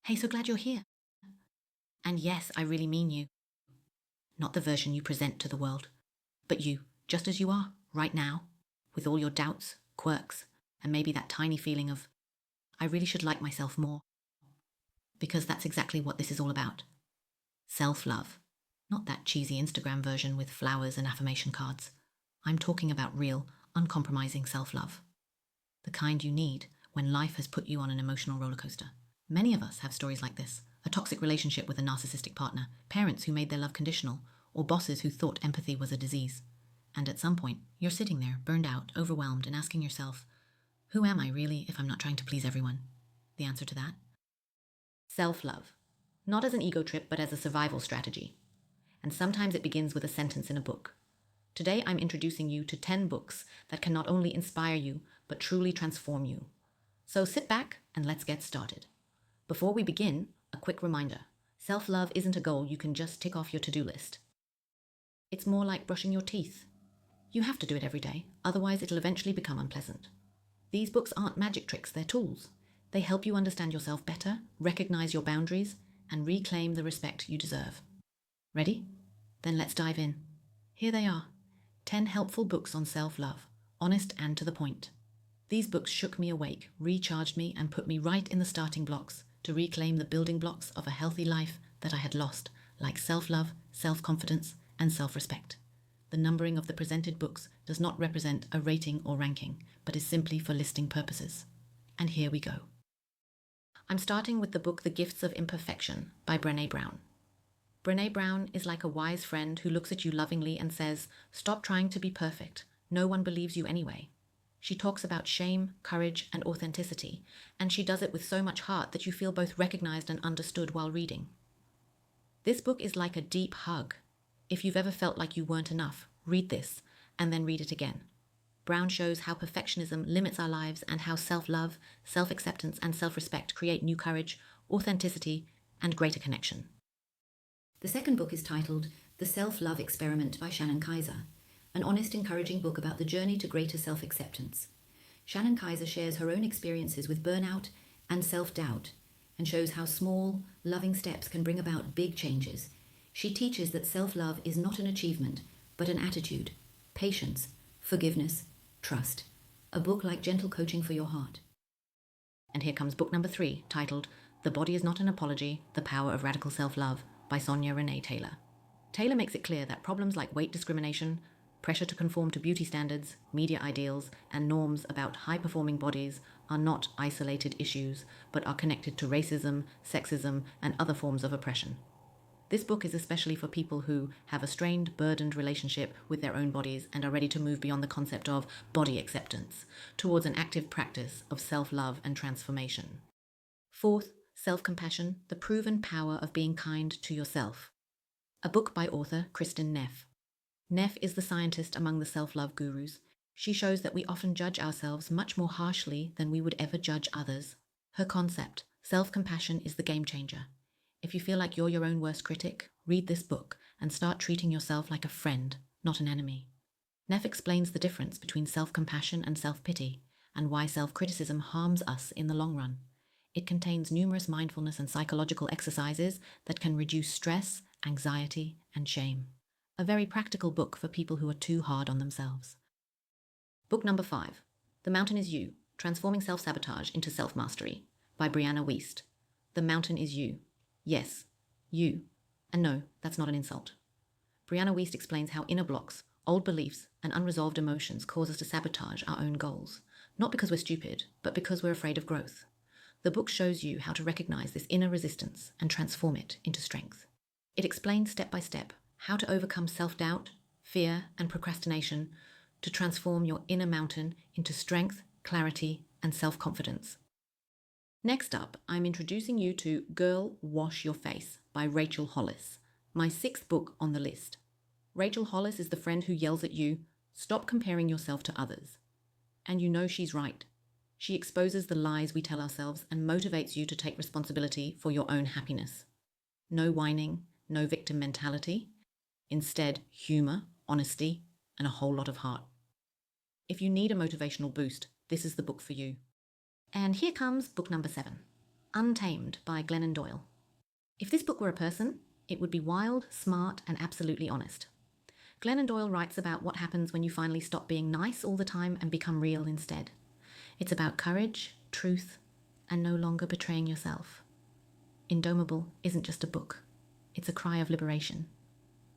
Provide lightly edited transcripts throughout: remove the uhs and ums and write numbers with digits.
Hey, so glad you're here. And yes, I really mean you. Not the version you present to the world, but you, just as you are, right now, with all your doubts, quirks, and maybe that tiny feeling of, I really should like myself more. Because that's exactly what this is all about. Self-love. Not that cheesy Instagram version with flowers and affirmation cards. I'm talking about real, uncompromising self-love. The kind you need when life has put you on an emotional roller coaster. Many of us have stories like this: a toxic relationship with a narcissistic partner, parents who made their love conditional, or bosses who thought empathy was a disease. And at some point, you're sitting there, burned out, overwhelmed, and asking yourself, who am I really if I'm not trying to please everyone? The answer to that? Self-love. Not as an ego trip, but as a survival strategy. And sometimes it begins with a sentence in a book. Today I'm introducing you to 10 books that can not only inspire you, but truly transform you. So sit back and let's get started. Before we begin, a quick reminder. Self-love isn't a goal you can just tick off your to-do list. It's more like brushing your teeth. You have to do it every day, otherwise it'll eventually become unpleasant. These books aren't magic tricks, they're tools. They help you understand yourself better, recognize your boundaries, and reclaim the respect you deserve. Ready? Then let's dive in. Here they are. 10 helpful books on self-love, honest and to the point. These books shook me awake, recharged me, and put me right in the starting blocks to reclaim the building blocks of a healthy life that I had lost, like self-love, self-confidence, and self-respect. The numbering of the presented books does not represent a rating or ranking, but is simply for listing purposes. And here we go. I'm starting with the book The Gifts of Imperfection by Brené Brown. Brené Brown is like a wise friend who looks at you lovingly and says, stop trying to be perfect. No one believes you anyway. She talks about shame, courage, and authenticity, and she does it with so much heart that you feel both recognized and understood while reading. This book is like a deep hug. If you've ever felt like you weren't enough, read this, and then read it again. Brown shows how perfectionism limits our lives and how self-love, self-acceptance, and self-respect create new courage, authenticity, and greater connection. The second book is titled The Self-Love Experiment by Shannon Kaiser, an honest, encouraging book about the journey to greater self-acceptance. Shannon Kaiser shares her own experiences with burnout and self-doubt and shows how small, loving steps can bring about big changes. She teaches that self-love is not an achievement, but an attitude, patience, forgiveness, trust. A book like gentle coaching for your heart. And here comes book number 3, titled The Body is Not an Apology, The Power of Radical Self-Love by Sonia Renee Taylor. Taylor makes it clear that problems like weight discrimination, pressure to conform to beauty standards, media ideals, and norms about high-performing bodies are not isolated issues, but are connected to racism, sexism, and other forms of oppression. This book is especially for people who have a strained, burdened relationship with their own bodies and are ready to move beyond the concept of body acceptance towards an active practice of self-love and transformation. Fourth, Self-Compassion, The Proven Power of Being Kind to Yourself. A book by author Kristin Neff. Neff is the scientist among the self-love gurus. She shows that we often judge ourselves much more harshly than we would ever judge others. Her concept, self-compassion, is the game changer. If you feel like you're your own worst critic, read this book and start treating yourself like a friend, not an enemy. Neff explains the difference between self-compassion and self-pity and why self-criticism harms us in the long run. It contains numerous mindfulness and psychological exercises that can reduce stress, anxiety, and shame. A very practical book for people who are too hard on themselves. Book number 5, The Mountain is You, Transforming Self-Sabotage into Self-Mastery by Brianna Wiest. The mountain is you. Yes, you. And no, that's not an insult. Brianna Wiest explains how inner blocks, old beliefs, and unresolved emotions cause us to sabotage our own goals. Not because we're stupid, but because we're afraid of growth. The book shows you how to recognize this inner resistance and transform it into strength. It explains step by step how to overcome self-doubt, fear, and procrastination to transform your inner mountain into strength, clarity, and self-confidence. Next up, I'm introducing you to Girl, Wash Your Face by Rachel Hollis, my 6th book on the list. Rachel Hollis is the friend who yells at you, stop comparing yourself to others. And you know she's right. She exposes the lies we tell ourselves and motivates you to take responsibility for your own happiness. No whining, no victim mentality. Instead, humor, honesty, and a whole lot of heart. If you need a motivational boost, this is the book for you. And here comes book number 7, Untamed by Glennon Doyle. If this book were a person, it would be wild, smart, and absolutely honest. Glennon Doyle writes about what happens when you finally stop being nice all the time and become real instead. It's about courage, truth, and no longer betraying yourself. Indomable isn't just a book. It's a cry of liberation.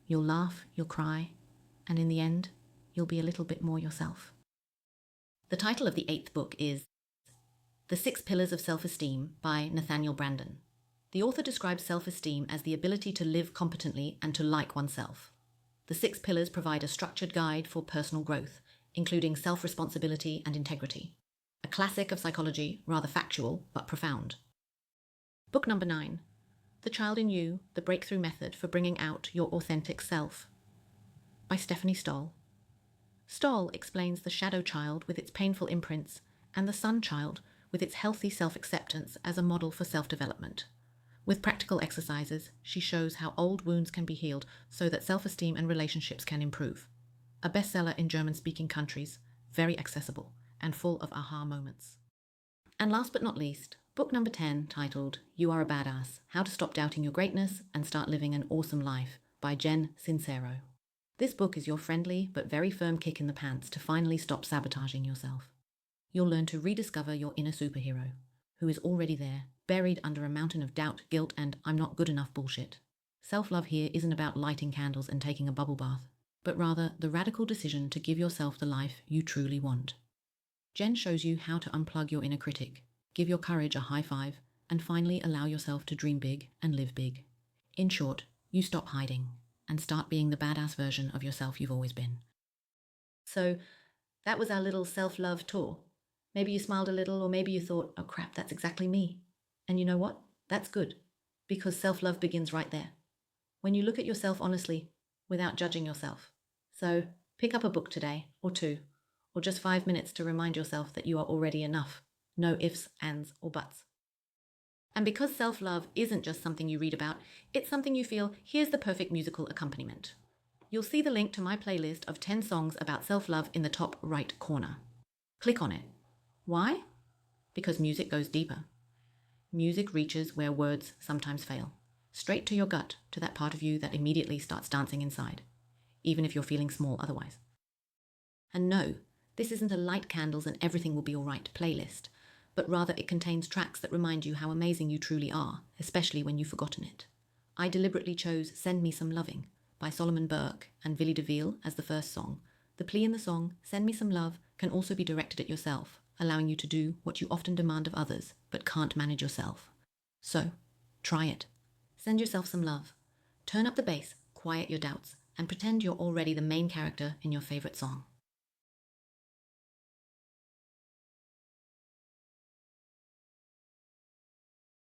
You'll laugh, you'll cry, and in the end, you'll be a little bit more yourself. The title of the 8th book is The 6 Pillars of Self-Esteem by Nathaniel Branden. The author describes self-esteem as the ability to live competently and to like oneself. The 6 pillars provide a structured guide for personal growth, including self-responsibility and integrity. A classic of psychology, rather factual but profound. Book number 9. The Child in You, The Breakthrough Method for Bringing Out Your Authentic Self by Stephanie Stoll. Stoll explains the shadow child with its painful imprints and the sun child with its healthy self-acceptance as a model for self-development. With practical exercises, she shows how old wounds can be healed so that self-esteem and relationships can improve. A bestseller in German-speaking countries, very accessible, and full of aha moments. And last but not least, book number 10, titled You Are a Badass, How to Stop Doubting Your Greatness and Start Living an Awesome Life by Jen Sincero. This book is your friendly but very firm kick in the pants to finally stop sabotaging yourself. You'll learn to rediscover your inner superhero, who is already there, buried under a mountain of doubt, guilt, and I'm not good enough bullshit. Self-love here isn't about lighting candles and taking a bubble bath, but rather the radical decision to give yourself the life you truly want. Jen shows you how to unplug your inner critic, give your courage a high five, and finally allow yourself to dream big and live big. In short, you stop hiding and start being the badass version of yourself you've always been. So that was our little self-love tour. Maybe you smiled a little, or maybe you thought, oh crap, that's exactly me. And you know what? That's good, because self-love begins right there. When you look at yourself honestly, without judging yourself. So pick up a book today, or 2, or just 5 minutes to remind yourself that you are already enough. No ifs, ands, or buts. And because self-love isn't just something you read about, it's something you feel, here's the perfect musical accompaniment. You'll see the link to my playlist of 10 songs about self-love in the top right corner. Click on it. Why? Because music goes deeper. Music reaches where words sometimes fail. Straight to your gut, to that part of you that immediately starts dancing inside, even if you're feeling small otherwise. And no, this isn't a light candles and everything will be alright playlist, but rather it contains tracks that remind you how amazing you truly are, especially when you've forgotten it. I deliberately chose Send Me Some Loving by Solomon Burke and Villy DeVille as the first song. The plea in the song, Send Me Some Love, can also be directed at yourself, allowing you to do what you often demand of others, but can't manage yourself. So, try it. Send yourself some love. Turn up the bass, quiet your doubts, and pretend you're already the main character in your favorite song.